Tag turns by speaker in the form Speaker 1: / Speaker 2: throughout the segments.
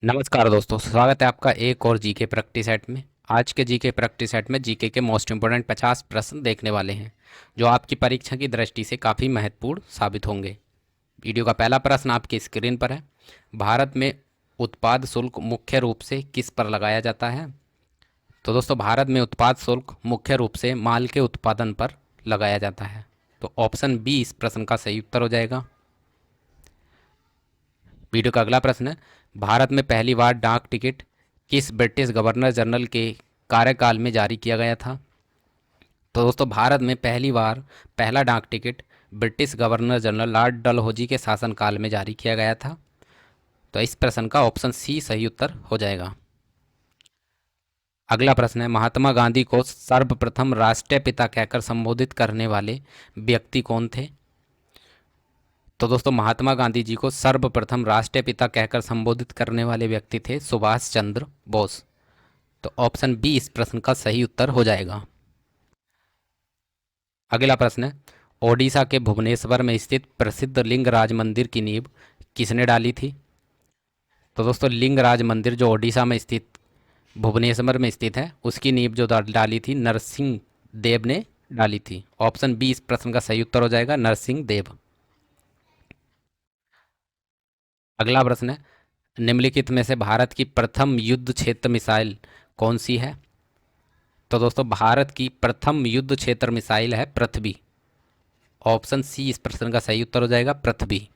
Speaker 1: नमस्कार दोस्तों, स्वागत है आपका एक और जीके प्रैक्टिस सेट में। आज के जीके प्रैक्टिस सेट में जीके के मोस्ट इंपोर्टेंट 50 प्रश्न देखने वाले हैं जो आपकी परीक्षा की दृष्टि से काफ़ी महत्वपूर्ण साबित होंगे। वीडियो का पहला प्रश्न आपकी स्क्रीन पर है। भारत में उत्पाद शुल्क मुख्य रूप से किस पर लगाया जाता है? तो दोस्तों, भारत में उत्पाद शुल्क मुख्य रूप से माल के उत्पादन पर लगाया जाता है। तो ऑप्शन बी इस प्रश्न का सही उत्तर हो जाएगा। वीडियो का अगला प्रश्न है, भारत में पहली बार डाक टिकट किस ब्रिटिश गवर्नर जनरल के कार्यकाल में जारी किया गया था? तो दोस्तों, भारत में पहली बार पहला डाक ticket British governor general Lord Dalhousie के शासनकाल में जारी किया गया था। तो इस प्रश्न का ऑप्शन सी सही उत्तर हो जाएगा। अगला प्रश्न है, महात्मा गांधी को सर्वप्रथम राष्ट्रीय पिता कहकर संबोधित करने वाले व्यक्ति कौन थे? तो दोस्तों, महात्मा गांधी जी को सर्वप्रथम राष्ट्रीय पिता कहकर संबोधित करने वाले व्यक्ति थे सुभाष चंद्र बोस। तो ऑप्शन बी इस प्रश्न का सही उत्तर हो जाएगा। अगला प्रश्न है, ओडिशा के भुवनेश्वर में स्थित प्रसिद्ध लिंगराज मंदिर की नींव किसने डाली थी? तो दोस्तों, लिंगराज मंदिर जो ओडिशा में स्थित भुवनेश्वर में स्थित है उसकी नींव जो डाली थी नरसिंह देव ने डाली थी। ऑप्शन बी इस प्रश्न का सही उत्तर हो जाएगा, नरसिंह देव। अगला प्रश्न है, निम्नलिखित में से भारत की प्रथम युद्ध क्षेत्र मिसाइल कौन सी है? तो दोस्तों, भारत की प्रथम युद्ध क्षेत्र मिसाइल है पृथ्वी। ऑप्शन सी इस प्रश्न का सही उत्तर हो जाएगा, पृथ्वी।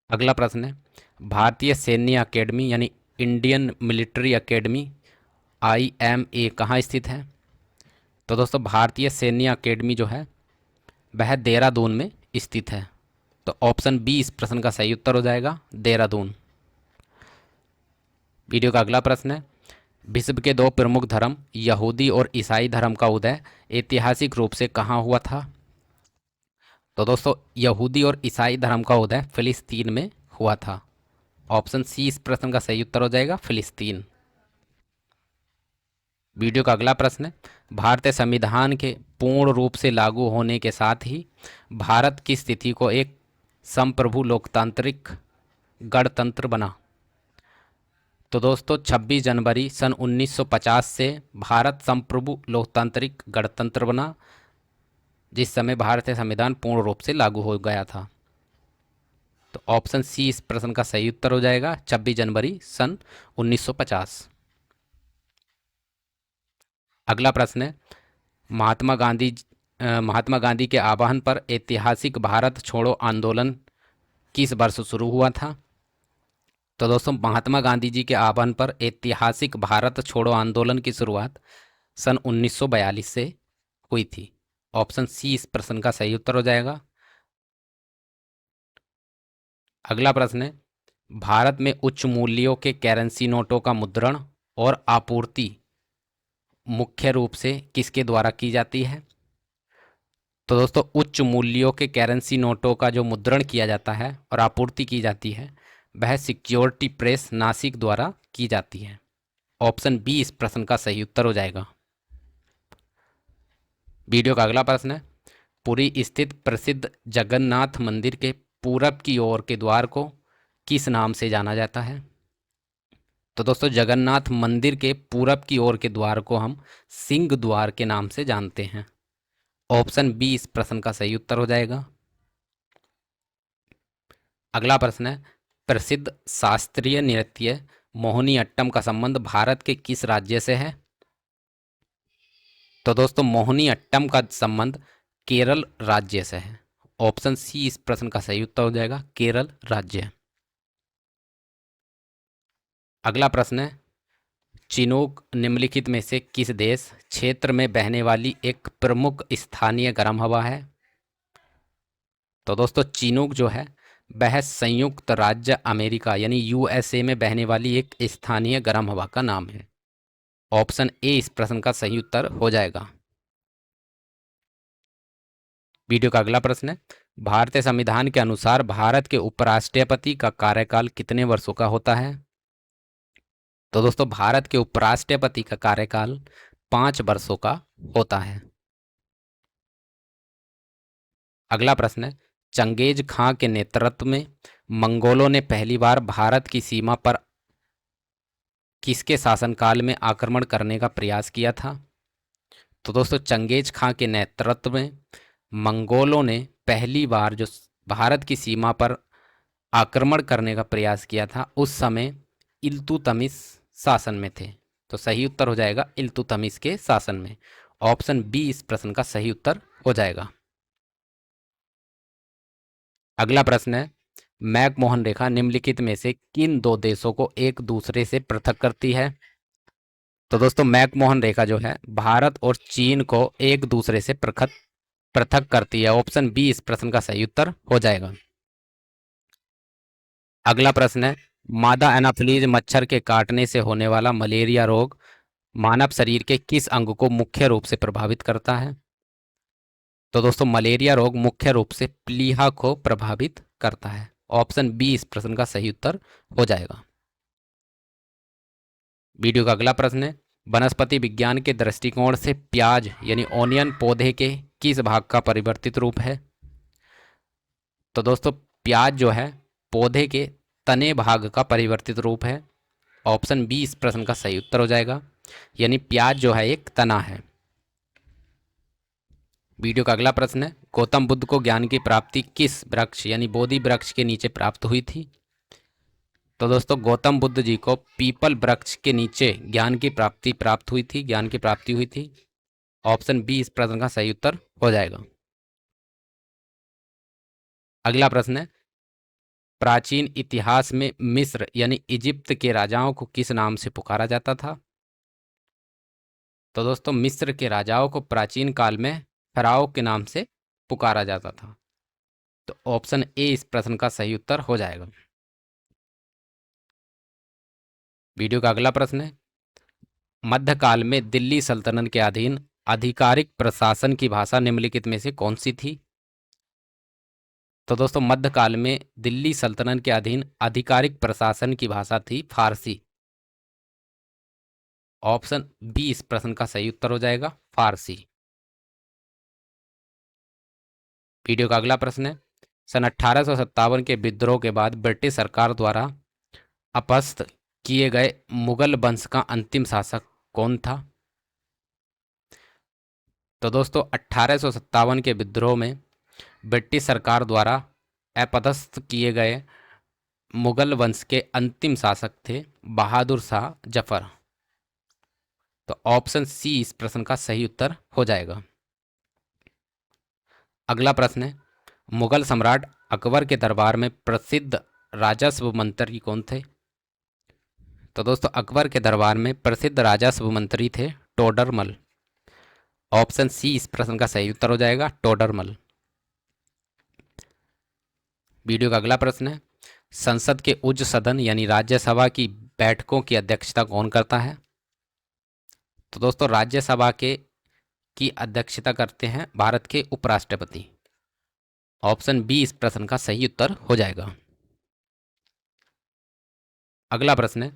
Speaker 1: अगला प्रश्न है, भारतीय सैन्य अकेडमी यानी इंडियन मिलिट्री अकेडमी IMA कहाँ स्थित है? तो दोस्तों, भारतीय सैन्य अकेडमी जो है वह देहरादून में स्थित है। तो ऑप्शन बी इस प्रश्न का सही उत्तर हो जाएगा, देहरादून। वीडियो का अगला प्रश्न है, विश्व के दो प्रमुख धर्म यहूदी और ईसाई धर्म का उदय ऐतिहासिक रूप से कहाँ हुआ था? तो दोस्तों, यहूदी और ईसाई धर्म का उदय फिलिस्तीन में हुआ था। ऑप्शन सी इस प्रश्न का सही उत्तर हो जाएगा, फिलिस्तीन। वीडियो का अगला प्रश्न है, भारतीय संविधान के पूर्ण रूप से लागू होने के साथ ही भारत की स्थिति को एक संप्रभु लोकतांत्रिक गणतंत्र बना। तो दोस्तों, 26 जनवरी सन 1950 से भारत संप्रभु लोकतांत्रिक गणतंत्र बना, जिस समय भारतीय संविधान पूर्ण रूप से लागू हो गया था। तो ऑप्शन सी इस प्रश्न का सही उत्तर हो जाएगा, 26 जनवरी सन 1950। अगला प्रश्न है, महात्मा गांधी के आह्वान पर ऐतिहासिक भारत छोड़ो आंदोलन किस वर्ष शुरू हुआ था? तो दोस्तों, महात्मा गांधी जी के आह्वान पर ऐतिहासिक भारत छोड़ो आंदोलन की शुरुआत सन 1942 से हुई थी। ऑप्शन सी इस प्रश्न का सही उत्तर हो जाएगा। अगला प्रश्न है, भारत में उच्च मूल्यों के करेंसी नोटों का मुद्रण और आपूर्ति मुख्य रूप से किसके द्वारा की जाती है? तो दोस्तों, उच्च मूल्यों के करेंसी नोटों का जो मुद्रण किया जाता है और आपूर्ति की जाती है वह सिक्योरिटी प्रेस नासिक द्वारा की जाती है। ऑप्शन बी इस प्रश्न का सही उत्तर हो जाएगा। वीडियो का अगला प्रश्न है, पुरी स्थित प्रसिद्ध जगन्नाथ मंदिर के पूरब की ओर के द्वार को किस नाम से जाना जाता है? तो दोस्तों, जगन्नाथ मंदिर के पूरब की ओर के द्वार को हम सिंह द्वार के नाम से जानते हैं। ऑप्शन बी इस प्रश्न का सही उत्तर हो जाएगा। अगला प्रश्न है, प्रसिद्ध शास्त्रीय नृत्य मोहिनी अट्टम का संबंध भारत के किस राज्य से है? तो दोस्तों, मोहिनी अट्टम का संबंध केरल राज्य से है। ऑप्शन सी इस प्रश्न का सही उत्तर हो जाएगा, केरल राज्य। अगला प्रश्न है, चिनोक निम्नलिखित में से किस देश क्षेत्र में बहने वाली एक प्रमुख स्थानीय गर्म हवा है? तो दोस्तों, चिनोक जो है वह संयुक्त राज्य अमेरिका यानी USA में बहने वाली एक स्थानीय गर्म हवा का नाम है। ऑप्शन ए इस प्रश्न का सही उत्तर हो जाएगा। वीडियो का अगला प्रश्न है, भारतीय संविधान के अनुसार भारत के उपराष्ट्रपति का कार्यकाल कितने वर्षों का होता है? तो दोस्तों, भारत के उपराष्ट्रपति का कार्यकाल 5 वर्षों का होता है। अगला प्रश्न है, चंगेज खां के नेतृत्व में मंगोलों ने पहली बार भारत की सीमा पर किसके शासनकाल में आक्रमण करने का प्रयास किया था? तो दोस्तों चंगेज खां के नेतृत्व में मंगोलों ने पहली बार जो भारत की सीमा पर आक्रमण करने का प्रयास किया था, उस समय इल्तुतमिश शासन में थे। तो सही उत्तर हो जाएगा इल्तुतमिश के शासन में। ऑप्शन बी इस प्रश्न का सही उत्तर हो जाएगा। अगला प्रश्न है, मैकमोहन रेखा निम्नलिखित में से किन दो देशों को एक दूसरे से पृथक करती है? तो दोस्तों मैकमोहन रेखा जो है भारत और चीन को एक दूसरे से पृथक पृथक करती है। ऑप्शन बी इस प्रश्न का सही उत्तर हो जाएगा। अगला प्रश्न है, मादा एनाफिलीज मच्छर के काटने से होने वाला मलेरिया रोग मानव शरीर के किस अंग को मुख्य रूप से प्रभावित करता है? तो दोस्तों मलेरिया रोग मुख्य रूप से प्लीहा को प्रभावित करता है। ऑप्शन बी इस प्रश्न का सही उत्तर हो जाएगा। वीडियो का अगला प्रश्न है, वनस्पति विज्ञान के दृष्टिकोण से प्याज यानी ऑनियन पौधे के किस भाग का परिवर्तित रूप है? तो दोस्तों प्याज जो है पौधे के तने भाग का परिवर्तित रूप है। ऑप्शन बी इस प्रश्न का सही उत्तर हो जाएगा, यानी प्याज जो है एक तना है। वीडियो का अगला प्रश्न है, गौतम बुद्ध को ज्ञान की प्राप्ति किस वृक्ष यानी बोधि वृक्ष के नीचे प्राप्त हुई थी? तो दोस्तों गौतम बुद्ध जी को पीपल वृक्ष के नीचे ज्ञान की प्राप्ति प्राप्त हुई थी, ज्ञान की प्राप्ति हुई थी। ऑप्शन बी इस प्रश्न का सही उत्तर हो जाएगा। अगला प्रश्न है, प्राचीन इतिहास में मिस्र यानी इजिप्त के राजाओं को किस नाम से पुकारा जाता था? तो दोस्तों मिस्र के राजाओं को प्राचीन काल में फराओ के नाम से पुकारा जाता था। तो ऑप्शन ए इस प्रश्न का सही उत्तर हो जाएगा। वीडियो का अगला प्रश्न है, मध्यकाल में दिल्ली सल्तनत के अधीन आधिकारिक प्रशासन की भाषा निम्नलिखित में से कौन सी थी? तो दोस्तों मध्यकाल में दिल्ली सल्तनत के अधीन आधिकारिक प्रशासन की भाषा थी फारसी। ऑप्शन बी इस प्रश्न का सही उत्तर हो जाएगा, फारसी। वीडियो का अगला प्रश्न है, सन 1857 के विद्रोह के बाद ब्रिटिश सरकार द्वारा अपदस्थ किए गए मुगल वंश का अंतिम शासक कौन था? तो दोस्तों 1857 के विद्रोह में ब्रिटिश सरकार द्वारा अपदस्थ किए गए मुगल वंश के अंतिम शासक थे बहादुर शाह जफर। तो ऑप्शन सी इस प्रश्न का सही उत्तर हो जाएगा। अगला प्रश्न है, मुगल सम्राट अकबर के दरबार में प्रसिद्ध राजस्व मंत्री कौन थे? तो दोस्तों अकबर के दरबार में प्रसिद्ध राजस्व मंत्री थे टोडरमल। ऑप्शन सी इस प्रश्न का सही उत्तर हो जाएगा, टोडरमल। वीडियो का अगला प्रश्न है, संसद के उच्च सदन यानी राज्यसभा की बैठकों की अध्यक्षता कौन करता है? तो दोस्तों राज्यसभा के की अध्यक्षता करते हैं भारत के उपराष्ट्रपति। ऑप्शन बी इस प्रश्न का सही उत्तर हो जाएगा। अगला प्रश्न है,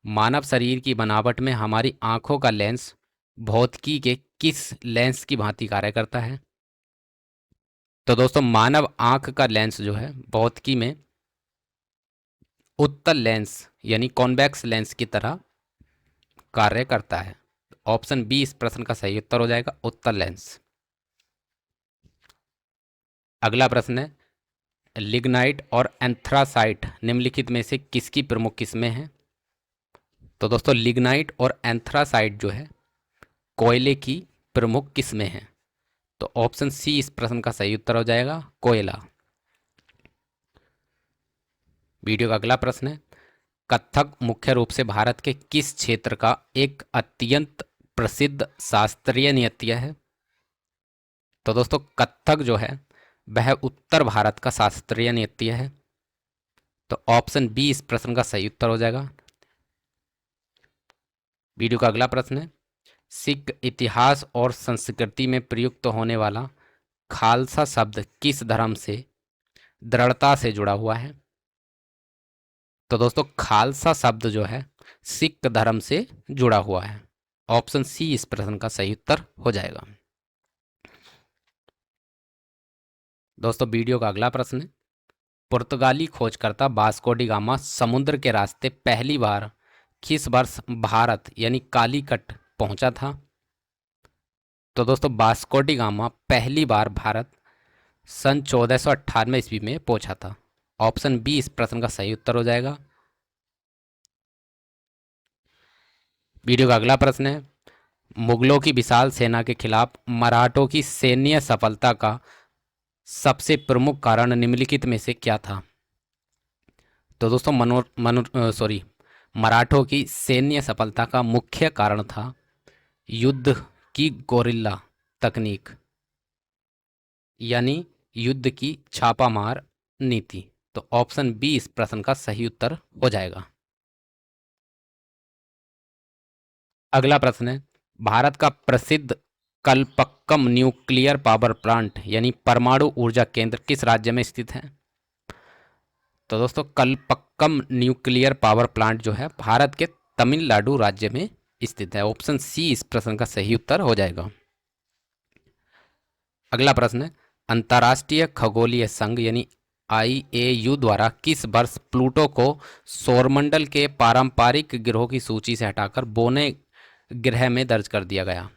Speaker 1: मानव शरीर की बनावट में हमारी आंखों का लेंस भौतिकी के किस लेंस की भांति कार्य करता है? तो दोस्तों मानव आंख का लेंस जो है भौतिकी में उत्तल लेंस यानी कॉन्वेक्स लेंस की तरह कार्य करता है। ऑप्शन बी इस प्रश्न का सही उत्तर हो जाएगा, उत्तल लेंस। अगला प्रश्न है, लिग्नाइट और एंथ्रासाइट निम्नलिखित में से किसकी प्रमुख किस्में हैं? तो दोस्तों लिग्नाइट और एंथ्रासाइट जो है कोयले की प्रमुख किस्में हैं। तो ऑप्शन सी इस प्रश्न का सही उत्तर हो जाएगा, कोयला। वीडियो का अगला प्रश्न है, कथक मुख्य रूप से भारत के किस क्षेत्र का एक अत्यंत प्रसिद्ध शास्त्रीय नृत्य है? तो दोस्तों कथक जो है वह उत्तर भारत का शास्त्रीय नृत्य है। तो ऑप्शन बी इस प्रश्न का सही उत्तर हो जाएगा। वीडियो का अगला प्रश्न है, सिख इतिहास और संस्कृति में प्रयुक्त होने वाला खालसा शब्द किस धर्म से दृढ़ता से जुड़ा हुआ है? तो दोस्तों खालसा शब्द जो है सिख धर्म से जुड़ा हुआ है। ऑप्शन सी इस प्रश्न का सही उत्तर हो जाएगा। दोस्तों वीडियो का अगला प्रश्न है, पुर्तगाली खोजकर्ता वास्को डी गामा समुद्र के रास्ते पहली बार किस वर्ष भारत यानी कालीकट पहुंचा था? तो दोस्तों वास्को डी गामा पहली बार भारत सन 1498 ईस्वी में पहुंचा था। ऑप्शन बी इस प्रश्न का सही उत्तर हो जाएगा। वीडियो का अगला प्रश्न है, मुगलों की विशाल सेना के खिलाफ मराठों की सैन्य सफलता का सबसे प्रमुख कारण निम्नलिखित में से क्या था? तो दोस्तों मराठों की सैन्य सफलता का मुख्य कारण था युद्ध की गोरिल्ला तकनीक, यानी युद्ध की छापामार नीति। तो ऑप्शन बी इस प्रश्न का सही उत्तर हो जाएगा। अगला प्रश्न है, भारत का प्रसिद्ध कल्पक्कम न्यूक्लियर पावर प्लांट यानी परमाणु ऊर्जा केंद्र किस राज्य में स्थित है? तो दोस्तों कल्पक्कम न्यूक्लियर पावर प्लांट जो है भारत के तमिलनाडु राज्य में स्थित है। ऑप्शन सी इस प्रश्न का सही उत्तर हो जाएगा। अगला प्रश्न है, अंतर्राष्ट्रीय खगोलीय संघ यानी IAU द्वारा किस वर्ष प्लूटो को सौरमंडल के पारंपरिक ग्रहों की सूची से हटाकर बोने ग्रह में दर्ज कर दिया गया?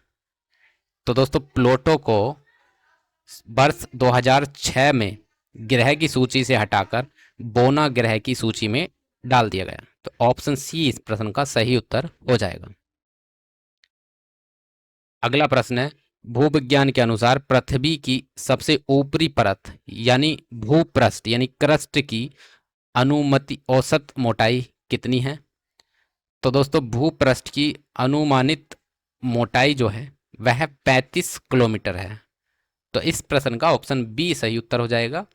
Speaker 1: तो दोस्तों प्लूटो को वर्ष 2006 में ग्रह की सूची से हटाकर बोना ग्रह की सूची में डाल दिया गया। तो ऑप्शन सी इस प्रश्न का सही उत्तर हो जाएगा। अगला प्रश्न है, भूविज्ञान के अनुसार पृथ्वी की सबसे ऊपरी परत यानी भूपृष्ठ यानी क्रस्ट की अनुमति औसत मोटाई कितनी है? तो दोस्तों भूपृष्ठ की अनुमानित मोटाई जो है वह 35 किलोमीटर है। तो इस प्रश्न का ऑप्शन बी सही उत्तर हो जाएगा।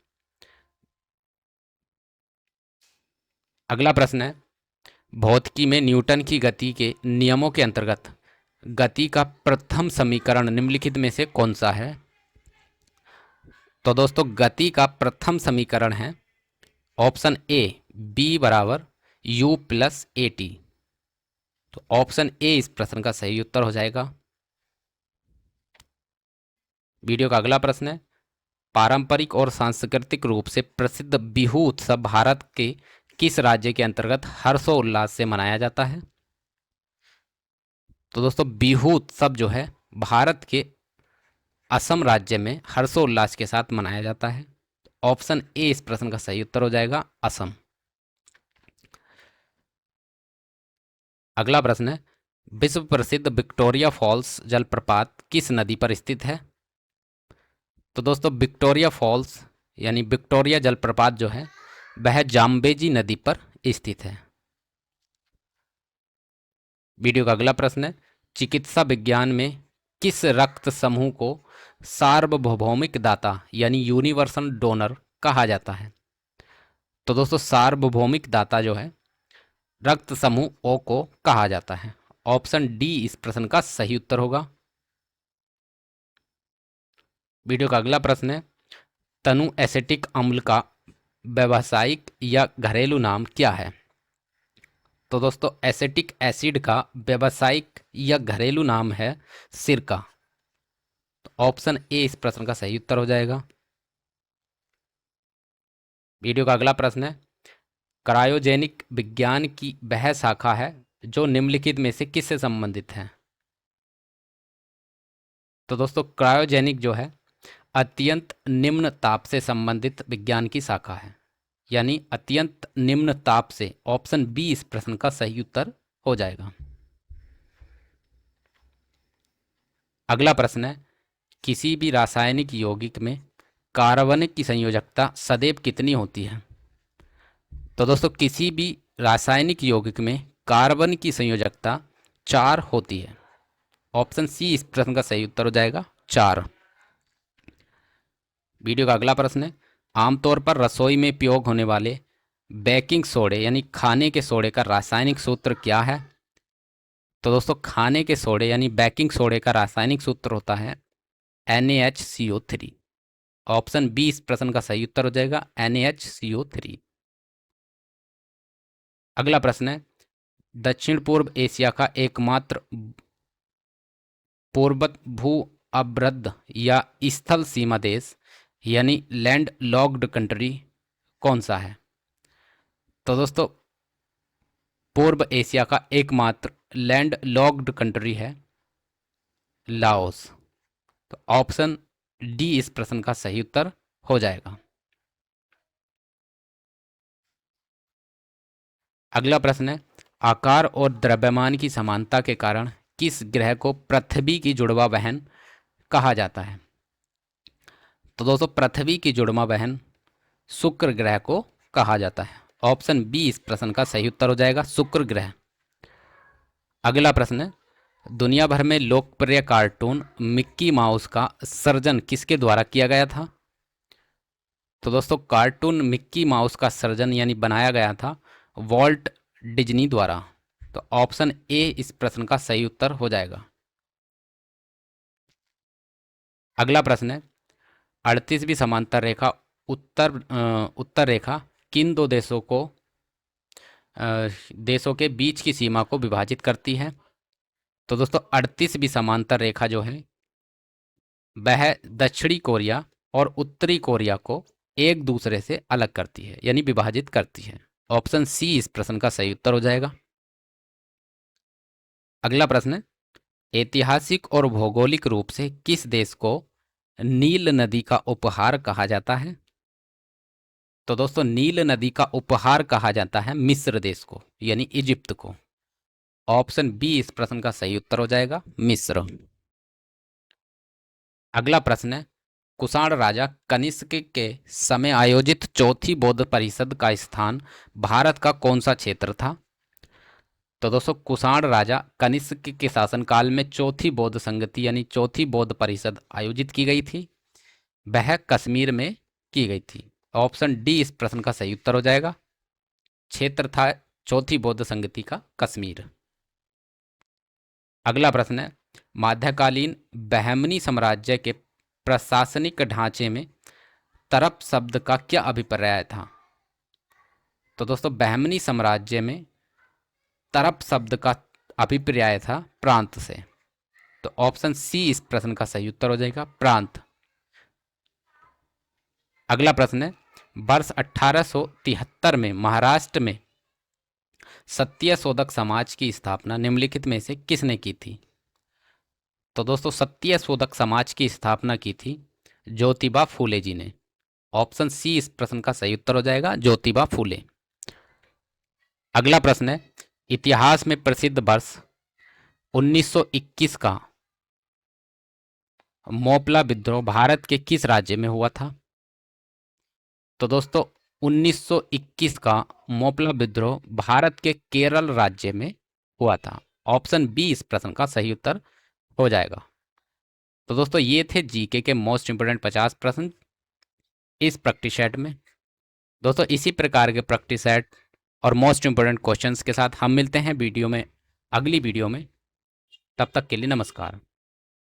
Speaker 1: अगला प्रश्न है, भौतिकी में न्यूटन की गति के नियमों के अंतर्गत गति का प्रथम समीकरण निम्नलिखित में से कौन सा है? तो दोस्तों गति का प्रथम समीकरण है ऑप्शन ए बी बराबर यू प्लस ए टी। तो ऑप्शन ए इस प्रश्न का सही उत्तर हो जाएगा। वीडियो का अगला प्रश्न है, पारंपरिक और सांस्कृतिक रूप से प्रसिद्ध बिहू उत्सव भारत के किस राज्य के अंतर्गत हर्षोल्लास से मनाया जाता है? तो दोस्तों बिहू उत्सव जो है भारत के असम राज्य में हर्षोल्लास के साथ मनाया जाता है। ऑप्शन ए इस प्रश्न का सही उत्तर हो जाएगा, असम। अगला प्रश्न है, विश्व प्रसिद्ध विक्टोरिया फॉल्स जलप्रपात किस नदी पर स्थित है? तो दोस्तों विक्टोरिया फॉल्स यानी विक्टोरिया जलप्रपात जो है वह जाम्बेजी नदी पर स्थित है। वीडियो का अगला प्रश्न है, चिकित्सा विज्ञान में किस रक्त समूह को सार्वभौमिक दाता यानी यूनिवर्सल डोनर कहा जाता है? तो दोस्तों सार्वभौमिक दाता जो है रक्त समूह ओ को कहा जाता है। ऑप्शन डी इस प्रश्न का सही उत्तर होगा। वीडियो का अगला प्रश्न है, तनु एसिटिक अम्ल का व्यावसायिक या घरेलू नाम क्या है? तो दोस्तों एसिटिक एसिड का व्यावसायिक या घरेलू नाम है सिरका। तो ऑप्शन ए इस प्रश्न का सही उत्तर हो जाएगा। वीडियो का अगला प्रश्न है, क्रायोजेनिक विज्ञान की वह शाखा है जो निम्नलिखित में से किससे संबंधित है? तो दोस्तों क्रायोजेनिक जो है अत्यंत निम्न ताप से संबंधित विज्ञान की शाखा है, यानी अत्यंत निम्न ताप से। ऑप्शन बी इस प्रश्न का सही उत्तर हो जाएगा। अगला प्रश्न है, किसी भी रासायनिक यौगिक में कार्बनिक की संयोजकता सदैव कितनी होती है? तो दोस्तों किसी भी रासायनिक यौगिक में कार्बन की संयोजकता 4 होती है। ऑप्शन सी इस प्रश्न का सही उत्तर हो जाएगा, 4। वीडियो का अगला प्रश्न है, आमतौर पर रसोई में उपयोग होने वाले बेकिंग सोडे यानी खाने के सोडे का रासायनिक सूत्र क्या है? तो दोस्तों खाने के सोडे यानी बेकिंग सोडे का रासायनिक सूत्र होता है NaHCO3। ऑप्शन बी इस प्रश्न का सही उत्तर हो जाएगा, NaHCO3। अगला प्रश्न है, दक्षिण पूर्व एशिया का एकमात्र पूर्वत भू अवरुद्ध या स्थल सीमा देश यानी लैंड लॉक्ड कंट्री कौन सा है? तो दोस्तों पूर्व एशिया का एकमात्र लैंड लॉक्ड कंट्री है लाओस। तो ऑप्शन डी इस प्रश्न का सही उत्तर हो जाएगा। अगला प्रश्न है, आकार और द्रव्यमान की समानता के कारण किस ग्रह को पृथ्वी की जुड़वा बहन कहा जाता है? तो दोस्तों पृथ्वी की जुड़वा बहन शुक्र ग्रह को कहा जाता है। ऑप्शन बी इस प्रश्न का सही उत्तर हो जाएगा, शुक्र ग्रह। अगला प्रश्न है, दुनिया भर में लोकप्रिय कार्टून मिक्की माउस का सर्जन किसके द्वारा किया गया था? तो दोस्तों कार्टून मिक्की माउस का सर्जन यानी बनाया गया था वॉल्ट डिज्नी द्वारा। तो ऑप्शन ए इस प्रश्न का सही उत्तर हो जाएगा। अगला प्रश्न है, 38वीं समांतर रेखा उत्तर रेखा किन दो देशों के बीच की सीमा को विभाजित करती है? तो दोस्तों 38वीं समांतर रेखा जो है वह दक्षिणी कोरिया और उत्तरी कोरिया को एक दूसरे से अलग करती है यानी विभाजित करती है। ऑप्शन सी इस प्रश्न का सही उत्तर हो जाएगा। अगला प्रश्न है, ऐतिहासिक और भौगोलिक रूप से किस देश को नील नदी का उपहार कहा जाता है? तो दोस्तों नील नदी का उपहार कहा जाता है मिस्र देश को यानी इजिप्ट को। ऑप्शन बी इस प्रश्न का सही उत्तर हो जाएगा, मिस्र। अगला प्रश्न है, कुषाण राजा कनिष्क के समय आयोजित चौथी बौद्ध परिषद का स्थान भारत का कौन सा क्षेत्र था? तो दोस्तों कुषाण राजा कनिष्क के शासनकाल में चौथी बौद्ध संगति यानी चौथी बौद्ध परिषद आयोजित की गई थी, वह कश्मीर में की गई थी। ऑप्शन डी इस प्रश्न का सही उत्तर हो जाएगा, क्षेत्र था चौथी बौद्ध संगति का कश्मीर। अगला प्रश्न है, मध्यकालीन बहमनी साम्राज्य के प्रशासनिक ढांचे में तरप शब्द का क्या अभिप्राय था? तो दोस्तों बहमनी साम्राज्य में तरप शब्द का अभिप्राय था प्रांत से। तो ऑप्शन सी इस प्रश्न का सही उत्तर हो जाएगा, प्रांत। अगला प्रश्न है, वर्ष 1873 में महाराष्ट्र में सत्यशोधक समाज की स्थापना निम्नलिखित में से किसने की थी? तो दोस्तों सत्यशोधक समाज की स्थापना की थी ज्योतिबा फूले जी ने। ऑप्शन सी इस प्रश्न का सही उत्तर हो जाएगा, ज्योतिबा फूले। अगला प्रश्न है, इतिहास में प्रसिद्ध वर्ष 1921 का मोपला विद्रोह भारत के किस राज्य में हुआ था? तो दोस्तों 1921 का मोपला विद्रोह भारत के केरल राज्य में हुआ था। ऑप्शन बी इस प्रश्न का सही उत्तर हो जाएगा। तो दोस्तों ये थे जीके के मोस्ट इंपोर्टेंट 50 प्रश्न इस प्रैक्टिस सेट में। दोस्तों इसी प्रकार के प्रैक्टिस सेट और मोस्ट इंपोर्टेंट क्वेश्चंस के साथ हम मिलते हैं अगली वीडियो में। तब तक के लिए नमस्कार।